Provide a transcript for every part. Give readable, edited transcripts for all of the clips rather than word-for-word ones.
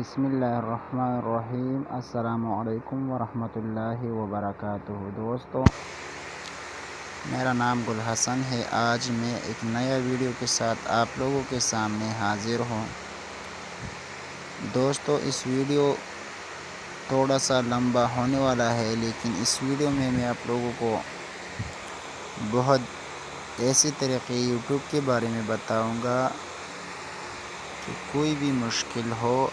بسم اللہ الرحمن الرحیم۔ السلام علیکم ورحمۃ اللہ وبرکاتہ۔ دوستو، میرا نام گل حسن ہے۔ آج میں ایک نیا ویڈیو کے ساتھ آپ لوگوں کے سامنے حاضر ہوں۔ دوستو، اس ویڈیو تھوڑا سا لمبا ہونے والا ہے، لیکن اس ویڈیو میں آپ لوگوں کو بہت ایسے طریقے یوٹیوب کے بارے میں بتاؤں گا کہ کوئی بھی مشکل ہو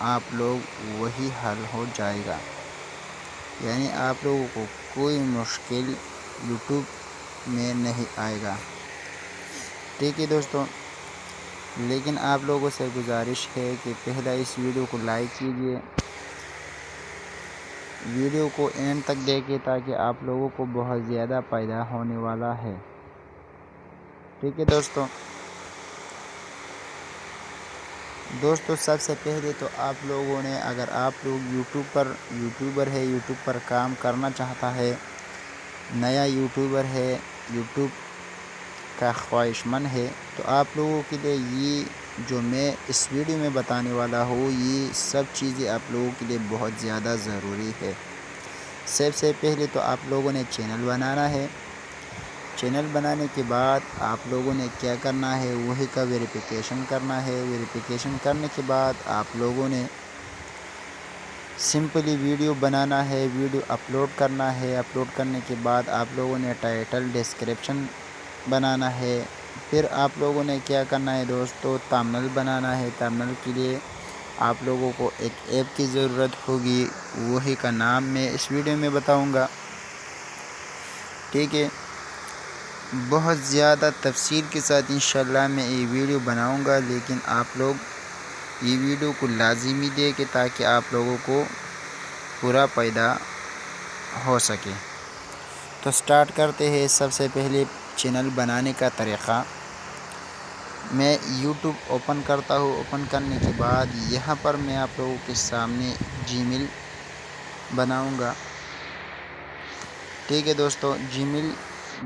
آپ لوگ وہی حل ہو جائے گا، یعنی آپ لوگوں کو کوئی مشکل یوٹیوب میں نہیں آئے گا۔ ٹھیک ہے دوستو، لیکن آپ لوگوں سے گزارش ہے کہ پہلا اس ویڈیو کو لائک کیجئے، ویڈیو کو اینڈ تک دیکھیں تاکہ آپ لوگوں کو بہت زیادہ فائدہ ہونے والا ہے۔ ٹھیک ہے دوستو، سب سے پہلے تو آپ لوگوں نے، اگر آپ لوگ یوٹیوبر پر کام کرنا چاہتا ہے، نیا یوٹیوبر ہے، یوٹیوب کا خواہش مند ہے، تو آپ لوگوں کے لیے یہ جو میں اس ویڈیو میں بتانے والا ہوں، یہ سب چیزیں آپ لوگوں کے لیے بہت زیادہ ضروری ہے۔ سب سے پہلے تو آپ لوگوں نے چینل بنانا ہے۔ چینل بنانے کے بعد آپ لوگوں نے کیا کرنا ہے، وہی کا ویریفیکیشن کرنا ہے۔ ویریفیکیشن کرنے کے بعد آپ لوگوں نے سمپلی ویڈیو بنانا ہے، ویڈیو اپلوڈ کرنا ہے۔ اپلوڈ کرنے کے بعد آپ لوگوں نے ٹائٹل ڈسکرپشن بنانا ہے۔ پھر آپ لوگوں نے کیا کرنا ہے دوستو، تھمبنیل بنانا ہے۔ تھمبنیل کے لیے آپ لوگوں کو ایک ایپ کی ضرورت ہوگی، وہی کا نام میں اس ویڈیو میں بتاؤں گا۔ ٹھیک ہے، بہت زیادہ تفصیل کے ساتھ انشاءاللہ میں یہ ویڈیو بناؤں گا، لیکن آپ لوگ یہ ویڈیو کو لازمی دیکھیں تاکہ آپ لوگوں کو پورا فائدہ ہو سکے۔ تو سٹارٹ کرتے ہیں۔ سب سے پہلے چینل بنانے کا طریقہ، میں یوٹیوب اوپن کرتا ہوں۔ اوپن کرنے کے بعد یہاں پر میں آپ لوگوں کے سامنے جی میل بناؤں گا۔ ٹھیک ہے دوستو، جی میل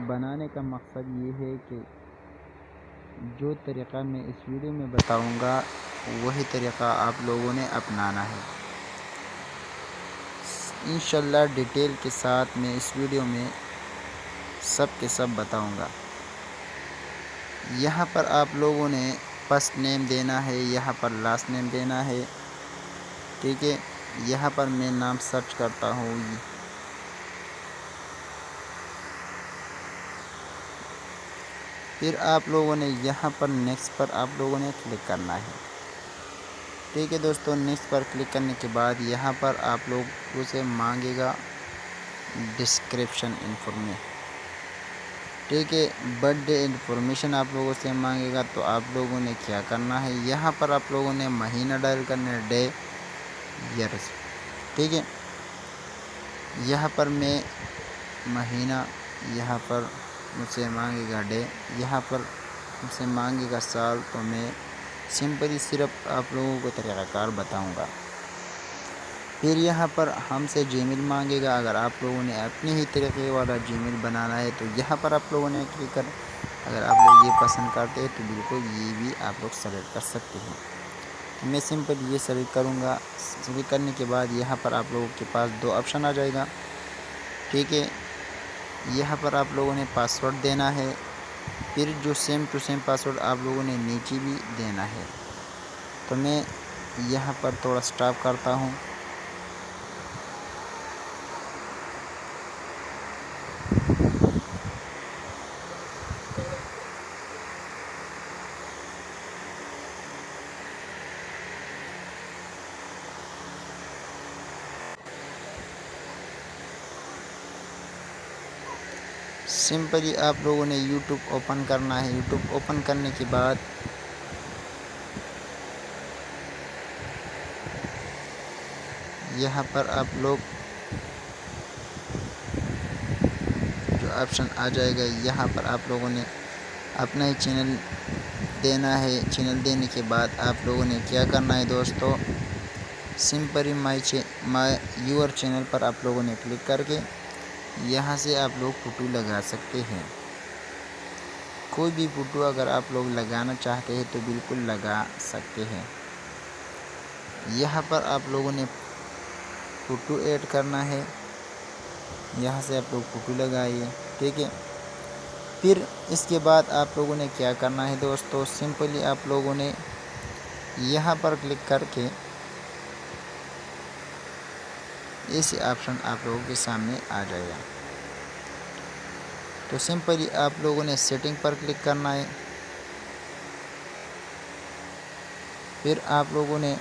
بنانے کا مقصد یہ ہے کہ جو طریقہ میں اس ویڈیو میں بتاؤں گا، وہی طریقہ آپ لوگوں نے اپنانا ہے۔ انشاءاللہ ڈیٹیل کے ساتھ میں اس ویڈیو میں سب کے سب بتاؤں گا۔ یہاں پر آپ لوگوں نے فرسٹ نیم دینا ہے، یہاں پر لاسٹ نیم دینا ہے۔ ٹھیک ہے، یہاں پر میں نام سرچ کرتا ہوں۔ پھر آپ لوگوں نے یہاں پر نیکسٹ پر آپ لوگوں نے کلک کرنا ہے۔ ٹھیک ہے دوستو، نیکسٹ پر کلک کرنے کے بعد یہاں پر آپ لوگوں سے مانگے گا ڈسکرپشن انفارمیشن۔ ٹھیک ہے، برتھ ڈے انفارمیشن آپ لوگوں سے مانگے گا، تو آپ لوگوں نے کیا کرنا ہے، یہاں پر آپ لوگوں نے مہینہ ڈائل کرنا ہے، ڈے، ایئرز۔ ٹھیک ہے، یہاں پر میں مہینہ، یہاں پر مجھ سے مانگے گا ڈے، یہاں پر مجھ سے مانگے گا سال، تو میں سمپلی صرف آپ لوگوں کو طریقہ کار بتاؤں گا۔ پھر یہاں پر ہم سے جی میل مانگے گا۔ اگر آپ لوگوں نے اپنے ہی طریقے والا جی میل بنانا ہے تو یہاں پر آپ لوگوں نے کلک کر، اگر آپ لوگ یہ پسند کرتے ہیں تو بالکل یہ بھی آپ لوگ سلیکٹ کر سکتے ہیں۔ میں سمپل یہ سلیکٹ کروں گا۔ سلیکٹ کرنے کے بعد یہاں پر آپ لوگوں کے پاس دو آپشن آ جائے گا۔ ٹھیک ہے، یہاں پر آپ لوگوں نے پاسورڈ دینا ہے، پھر جو سیم ٹو سیم پاسورڈ آپ لوگوں نے نیچے بھی دینا ہے۔ تو میں یہاں پر تھوڑا سٹاپ کرتا ہوں۔ سمپلی آپ لوگوں نے یوٹیوب اوپن کرنا ہے۔ یوٹیوب اوپن کرنے کے بعد یہاں پر آپ لوگ جو آپشن آ جائے گا، یہاں پر آپ لوگوں نے اپنا ہی چینل دینا ہے۔ چینل دینے کے بعد آپ لوگوں نے کیا کرنا ہے دوستو، سمپلی مائی یور چینل پر آپ لوگوں نے کلک کر کے یہاں سے آپ لوگ فوٹو لگا سکتے ہیں۔ کوئی بھی فوٹو اگر آپ لوگ لگانا چاہتے ہیں تو بالکل لگا سکتے ہیں۔ یہاں پر آپ لوگوں نے فوٹو ایڈ کرنا ہے، یہاں سے آپ لوگ فوٹو لگائیے، ٹھیک ہے۔ پھر اس کے بعد آپ لوگوں نے کیا کرنا ہے دوستو، سمپلی آپ لوگوں نے یہاں پر کلک کر کے ایسی آپشن آپ لوگوں کے سامنے آ جائے گا۔ تو سمپلی آپ لوگوں نے سیٹنگ پر کلک کرنا ہے، پھر آپ لوگوں نے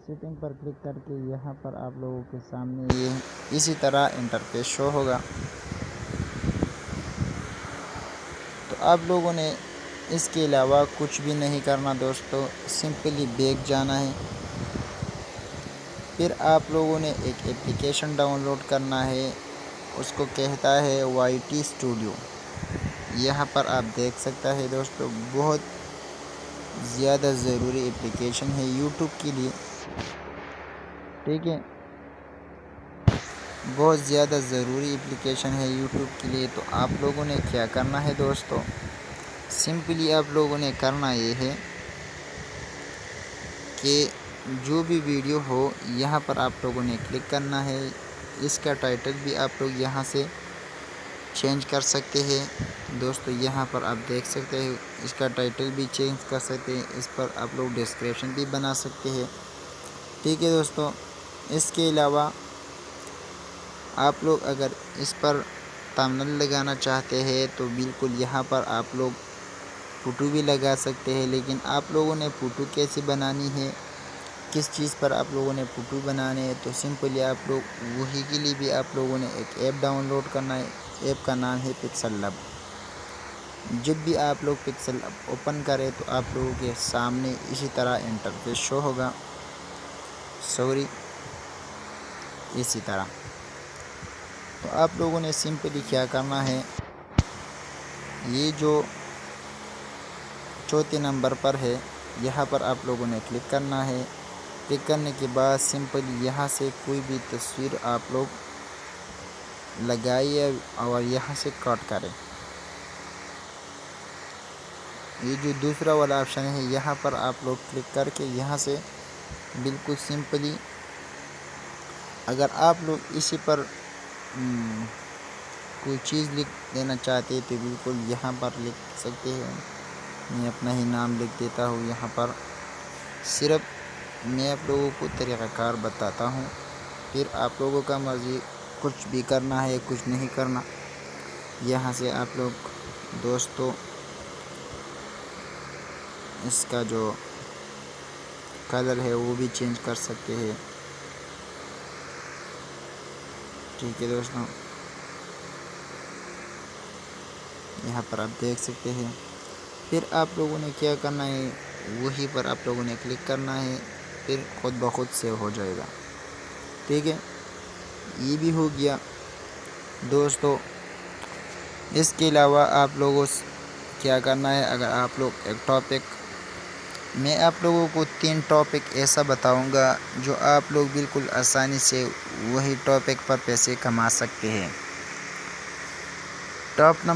سیٹنگ پر کلک کر کے یہاں پر آپ لوگوں کے سامنے یہ اسی طرح انٹرفیس شو ہوگا۔ تو آپ لوگوں نے اس کے علاوہ کچھ بھی نہیں کرنا دوستو، سمپلی بیک جانا ہے۔ پھر آپ لوگوں نے ایک اپلیکیشن ڈاؤن لوڈ کرنا ہے، اس کو کہتا ہے وائی ٹی اسٹوڈیو۔ یہاں پر آپ دیکھ سکتا ہے دوستو، بہت زیادہ ضروری اپلیکیشن ہے یوٹیوب کے لیے، ٹھیک ہے، بہت زیادہ ضروری اپلیکیشن ہے یوٹیوب کے لیے۔ تو آپ لوگوں نے کیا کرنا ہے دوستو، سمپلی آپ لوگوں نے کرنا یہ ہے کہ جو بھی ویڈیو ہو یہاں پر آپ لوگوں نے کلک کرنا ہے۔ اس کا ٹائٹل بھی آپ لوگ یہاں سے چینج کر سکتے ہیں دوستو، یہاں پر آپ دیکھ سکتے ہیں، اس کا ٹائٹل بھی چینج کر سکتے ہیں، اس پر آپ لوگ ڈسکرپشن بھی بنا سکتے ہیں، ٹھیک ہے دوستو۔ اس کے علاوہ آپ لوگ اگر اس پر تھمبنیل لگانا چاہتے ہیں تو بالکل یہاں پر آپ لوگ فوٹو بھی لگا سکتے ہیں، لیکن آپ لوگوں نے فوٹو کیسے بنانی ہے، کس چیز پر آپ لوگوں نے فوٹو بنانے ہے، تو سمپلی آپ لوگ وہی کے لیے بھی آپ لوگوں نے ایک ایپ ڈاؤن لوڈ کرنا ہے۔ ایپ کا نام ہے پکسل لب۔ جب بھی آپ لوگ پکسل لب اوپن کریں تو آپ لوگوں کے سامنے اسی طرح انٹرفیس شو ہوگا، اسی طرح۔ تو آپ لوگوں نے سمپلی کیا کرنا ہے، یہ جو چوتھے نمبر پر ہے یہاں پر آپ لوگوں نے کلک کرنا ہے۔ کلک کرنے کے بعد سمپلی یہاں سے کوئی بھی تصویر آپ لوگ لگائیے اور یہاں سے کٹ کریں۔ یہ جو دوسرا والا آپشن ہے یہاں پر آپ لوگ کلک کر کے یہاں سے بالکل سمپلی، اگر آپ لوگ اسی پر کوئی چیز لکھ دینا چاہتے ہیں تو بالکل یہاں پر لکھ سکتے ہیں۔ میں اپنا ہی نام لکھ دیتا ہوں یہاں پر، صرف میں آپ لوگوں کو طریقہ کار بتاتا ہوں، پھر آپ لوگوں کا مرضی، کچھ بھی کرنا ہے کچھ نہیں کرنا۔ یہاں سے آپ لوگ دوستو اس کا جو کلر ہے وہ بھی چینج کر سکتے ہیں، ٹھیک ہے دوستوں، یہاں پر آپ دیکھ سکتے ہیں۔ پھر آپ لوگوں نے کیا کرنا ہے، وہی پر آپ لوگوں نے کلک کرنا ہے، پھر خود بخود سیو ہو جائے گا، ٹھیک ہے۔ یہ بھی ہو گیا دوستو۔ اس کے علاوہ آپ لوگوں کیا کرنا ہے، اگر آپ لوگ ایک ٹاپک، میں آپ لوگوں کو 3 ٹاپک ایسا بتاؤں گا جو آپ لوگ بالکل آسانی سے وہی ٹاپک پر پیسے کما سکتے ہیں۔ ٹاپک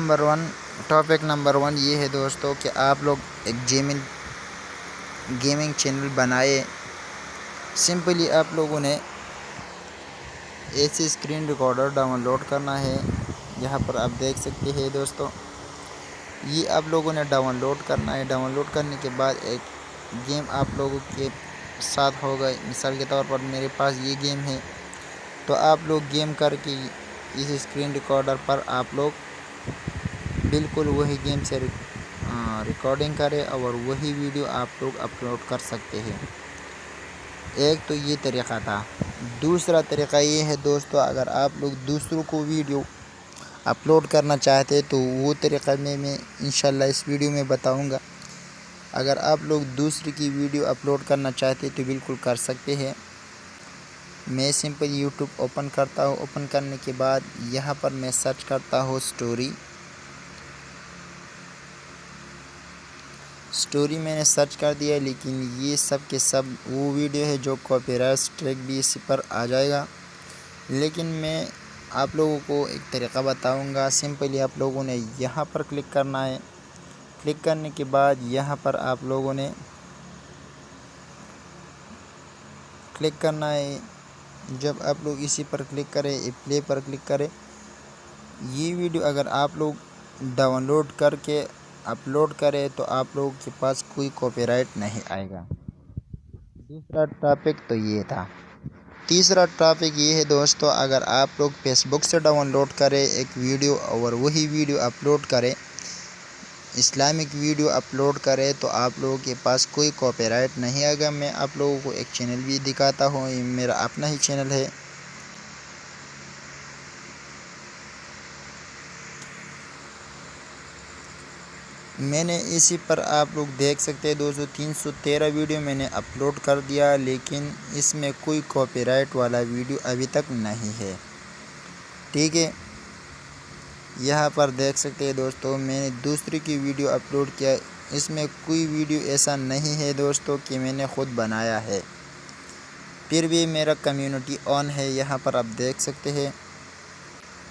نمبر 1 یہ ہے دوستو کہ آپ لوگ ایک گیمنگ چینل بنائے۔ سمپلی آپ لوگوں نے ایسی اسکرین ریکارڈر ڈاؤن لوڈ کرنا ہے، یہاں پر آپ دیکھ سکتے ہیں دوستو، یہ آپ لوگوں نے ڈاؤن لوڈ کرنا ہے۔ ڈاؤن لوڈ کرنے کے بعد ایک گیم آپ لوگوں کے ساتھ ہوگا، مثال کے طور پر میرے پاس یہ گیم ہے، تو آپ لوگ گیم کر کے اس اسکرین ریکارڈر پر آپ لوگ بالکل وہی گیم سے ریکارڈنگ کریں اور وہی ویڈیو آپ لوگ اپلوڈ کر سکتے ہیں۔ ایک تو یہ طریقہ تھا۔ دوسرا طریقہ یہ ہے دوستو، اگر آپ لوگ دوسروں کو ویڈیو اپلوڈ کرنا چاہتے تو وہ طریقہ میں انشاءاللہ اس ویڈیو میں بتاؤں گا۔ اگر آپ لوگ دوسری کی ویڈیو اپلوڈ کرنا چاہتے تو بالکل کر سکتے ہیں۔ میں سمپل یوٹیوب اوپن کرتا ہوں، اوپن کرنے کے بعد یہاں پر میں سرچ کرتا ہوں سٹوری میں نے سرچ کر دیا، لیکن یہ سب کے سب وہ ویڈیو ہے جو کاپی رائٹ اسٹرائک بھی اسی پر آ جائے گا، لیکن میں آپ لوگوں کو ایک طریقہ بتاؤں گا۔ سمپلی آپ لوگوں نے یہاں پر کلک کرنا ہے، کلک کرنے کے بعد یہاں پر آپ لوگوں نے کلک کرنا ہے۔ جب آپ لوگ اسی پر کلک کریں، پلے پر کلک کریں، یہ ویڈیو اگر آپ لوگ ڈاؤن لوڈ کر کے اپلوڈ کریں تو آپ لوگوں کے پاس کوئی کاپی رائٹ نہیں آئے گا۔ دوسرا ٹاپک تو یہ تھا۔ تیسرا ٹاپک یہ ہے دوستو، اگر آپ لوگ فیس بک سے ڈاؤن لوڈ کریں ایک ویڈیو اور وہی ویڈیو اپلوڈ کریں، اسلامک ویڈیو اپلوڈ کرے تو آپ لوگوں کے پاس کوئی کاپی رائٹ نہیں آئے گا۔ میں آپ لوگوں کو ایک چینل بھی دکھاتا ہوں، یہ میرا اپنا ہی چینل ہے۔ میں نے اسی پر آپ لوگ دیکھ سکتے ہیں دوستو 313 ویڈیو میں نے اپلوڈ کر دیا، لیکن اس میں کوئی کاپی رائٹ والا ویڈیو ابھی تک نہیں ہے، ٹھیک ہے۔ یہاں پر دیکھ سکتے ہیں دوستو میں نے دوسری کی ویڈیو اپلوڈ کیا، اس میں کوئی ویڈیو ایسا نہیں ہے دوستو کہ میں نے خود بنایا ہے، پھر بھی میرا کمیونٹی آن ہے۔ یہاں پر آپ دیکھ سکتے ہیں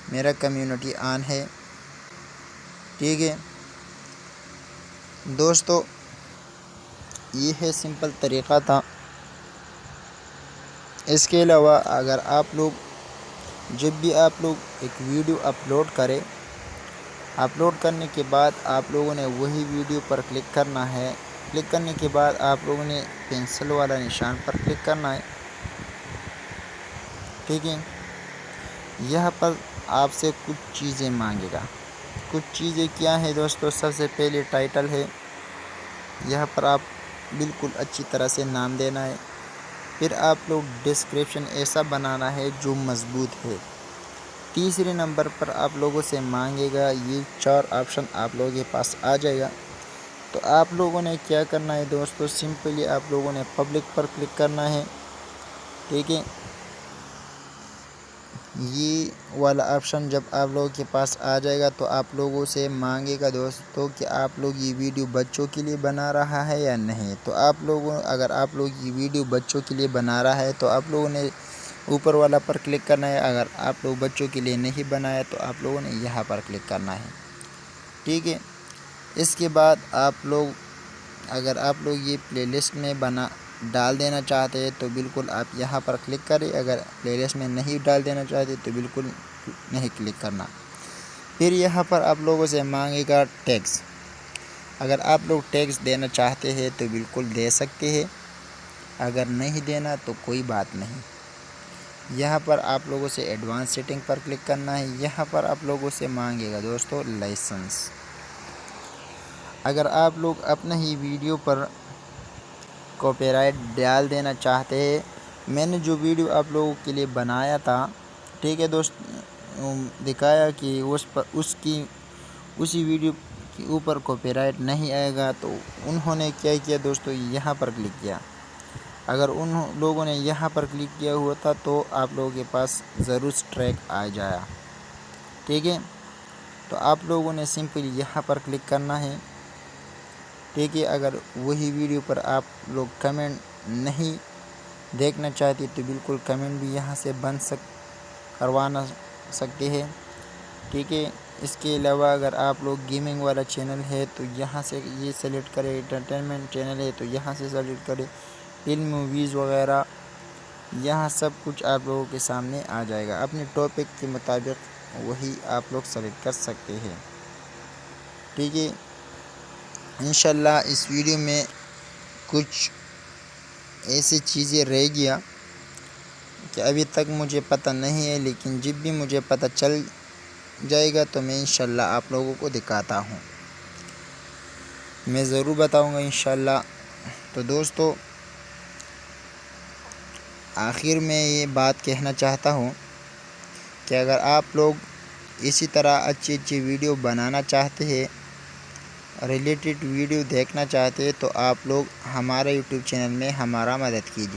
میرا کمیونٹی آن ہے، ٹھیک ہے دوستو۔ یہ ہے سمپل طریقہ تھا۔ اس کے علاوہ اگر آپ لوگ جب بھی آپ لوگ ایک ویڈیو اپلوڈ کریں، اپلوڈ کرنے کے بعد آپ لوگوں نے وہی ویڈیو پر کلک کرنا ہے۔ کلک کرنے کے بعد آپ لوگوں نے پینسل والا نشان پر کلک کرنا ہے، ٹھیک ہے۔ یہاں پر آپ سے کچھ چیزیں مانگے گا۔ کچھ چیزیں کیا ہیں دوستو؟ سب سے پہلے ٹائٹل ہے، یہاں پر آپ بالکل اچھی طرح سے نام دینا ہے۔ پھر آپ لوگ ڈسکرپشن ایسا بنانا ہے جو مضبوط ہے۔ تیسرے نمبر پر آپ لوگوں سے مانگے گا، یہ 4 آپشن آپ لوگوں کے پاس آ جائے گا۔ تو آپ لوگوں نے کیا کرنا ہے دوستو، سمپلی آپ لوگوں نے پبلک پر کلک کرنا ہے، ٹھیک ہے۔ یہ والا آپشن جب آپ لوگوں کے پاس آ جائے گا تو آپ لوگوں سے مانگے گا دوستو کہ آپ لوگ یہ ویڈیو بچوں کے لیے بنا رہا ہے یا نہیں۔ تو اگر آپ لوگ یہ ویڈیو بچوں کے لیے بنا رہا ہے تو آپ لوگوں نے اوپر والا پر کلک کرنا ہے۔ اگر آپ لوگ بچوں کے لیے نہیں بنایا تو آپ لوگوں نے یہاں پر کلک کرنا ہے، ٹھیک ہے۔ اس کے بعد اگر آپ لوگ یہ پلے لسٹ میں ڈال دینا چاہتے ہیں تو بالکل آپ یہاں پر کلک کریں، اگر پلے لسٹ میں نہیں ڈال دینا چاہتے تو بالکل نہیں کلک کرنا۔ پھر یہاں پر آپ لوگوں سے مانگے گا ٹیکس، اگر آپ لوگ ٹیکس دینا چاہتے ہیں تو بالکل دے سکتے ہیں، اگر نہیں دینا تو کوئی بات نہیں۔ یہاں پر آپ لوگوں سے ایڈوانس سیٹنگ پر کلک کرنا ہے۔ یہاں پر آپ لوگوں سے مانگے گا دوستو لائسنس، اگر آپ لوگ اپنا ہی ویڈیو پر کاپی رائٹ ڈال دینا چاہتے ہیں۔ میں نے جو ویڈیو آپ لوگوں کے لیے بنایا تھا، ٹھیک ہے دوست، دکھایا کہ اسی ویڈیو کے اوپر کاپی رائٹ نہیں آئے گا، تو انہوں نے کیا کیا دوستو، یہاں پر کلک کیا۔ اگر ان لوگوں نے یہاں پر کلک کیا ہوا تھا تو آپ لوگوں کے پاس ضرور اسٹرائک آ جایا، ٹھیک ہے۔ تو آپ لوگوں نے سمپلی یہاں پر کلک کرنا ہے، ٹھیک ہے۔ اگر وہی ویڈیو پر آپ لوگ کمنٹ نہیں دیکھنا چاہتے تو بالکل کمنٹ بھی یہاں سے کروانا سکتے ہیں، ٹھیک ہے۔ اس کے علاوہ اگر آپ لوگ گیمنگ والا چینل ہے تو یہاں سے یہ سلیکٹ کریں، انٹرٹینمنٹ چینل ہے تو یہاں سے سلیکٹ کریں، فلم موویز وغیرہ، یہاں سب کچھ آپ لوگوں کے سامنے آ جائے گا۔ اپنے ٹاپک کے مطابق وہی آپ لوگ سلیکٹ کر سکتے ہیں، ٹھیک ہے۔ انشاءاللہ اس ویڈیو میں کچھ ایسی چیزیں رہ گیا کہ ابھی تک مجھے پتہ نہیں ہے، لیکن جب بھی مجھے پتہ چل جائے گا تو میں انشاءاللہ آپ لوگوں کو دکھاتا ہوں، میں ضرور بتاؤں گا انشاءاللہ۔ تو دوستو آخر میں یہ بات کہنا چاہتا ہوں کہ اگر آپ لوگ اسی طرح اچھی ویڈیو بنانا چاہتے ہیں، ریلیٹڈ ویڈیو دیکھنا چاہتے ہیں تو آپ لوگ ہمارے یوٹیوب چینل میں ہمارا مدد کیجیے۔